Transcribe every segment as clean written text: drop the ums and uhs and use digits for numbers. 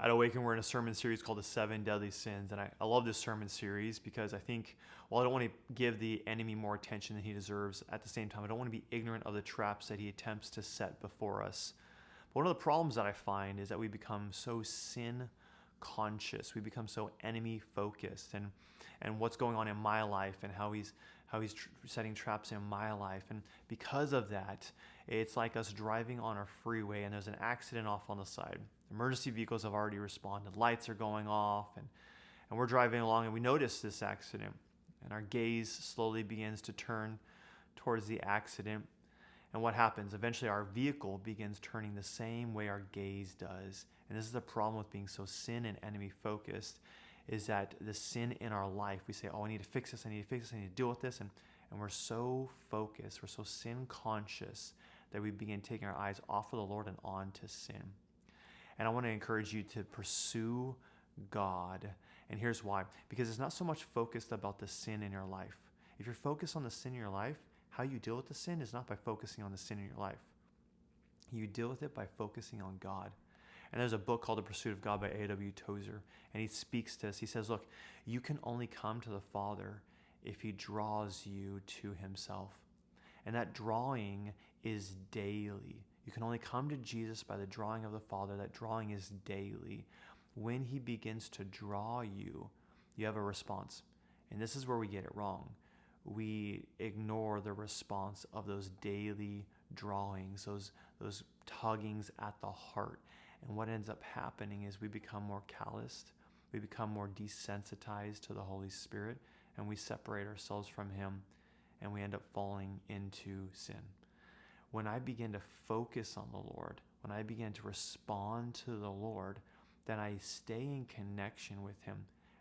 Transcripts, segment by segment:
At Awaken, we're in a sermon series called The Seven Deadly Sins. And I love this sermon series because I think, while I don't want to give the enemy more attention than he deserves, at the same time, I don't want to be ignorant of the traps that he attempts to set before us. But one of the problems that I find is that we become so sin conscious. We become so enemy focused and what's going on in my life and how he's setting traps in my life. And because of that, it's like us driving on a freeway and there's an accident off on the side. Emergency vehicles have already responded. Lights are going off and we're driving along and we notice this accident and our gaze slowly begins to turn towards the accident. And what happens? Eventually our vehicle begins turning the same way our gaze does. And this is the problem with being so sin and enemy focused, is that the sin in our life, we say, oh, I need to fix this, I need to fix this, I need to deal with this. And we're so focused, we're so sin conscious that we begin taking our eyes off of the Lord and on to sin. And I want to encourage you to pursue God. And here's why. Because it's not so much focused about the sin in your life. If you're focused on the sin in your life, how you deal with the sin is not by focusing on the sin in your life. You deal with it by focusing on God. And there's a book called The Pursuit of God by A.W. Tozer. And he speaks to us. He says, look, you can only come to the Father if he draws you to himself. And that drawing is daily. You can only come to Jesus by the drawing of the Father. That drawing is daily. When he begins to draw you, you have a response. And this is where we get it wrong. We ignore the response of those daily drawings, those tuggings at the heart. And what ends up happening is we become more calloused, we become more desensitized to the Holy Spirit, and we separate ourselves from him, and we end up falling into sin. When I begin to focus on the Lord, when I begin to respond to the Lord, then I stay in connection with him.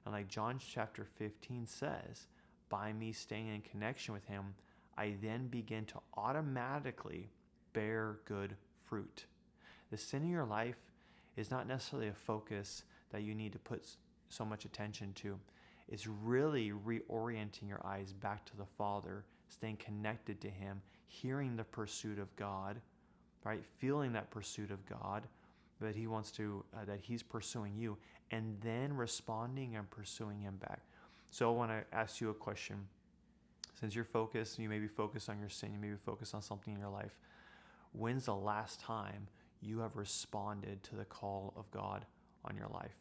And like John chapter 15 says, by me staying in connection with him, I then begin to automatically bear good fruit. The sin in your life is not necessarily a focus that you need to put so much attention to. It's really reorienting your eyes back to the Father, staying connected to him, hearing the pursuit of God, right? Feeling that pursuit of God, that he wants to, that he's pursuing you, and then responding and pursuing him back. So I want to ask you a question. Since you're focused, you may be focused on your sin, you may be focused on something in your life. When's the last time you have responded to the call of God on your life?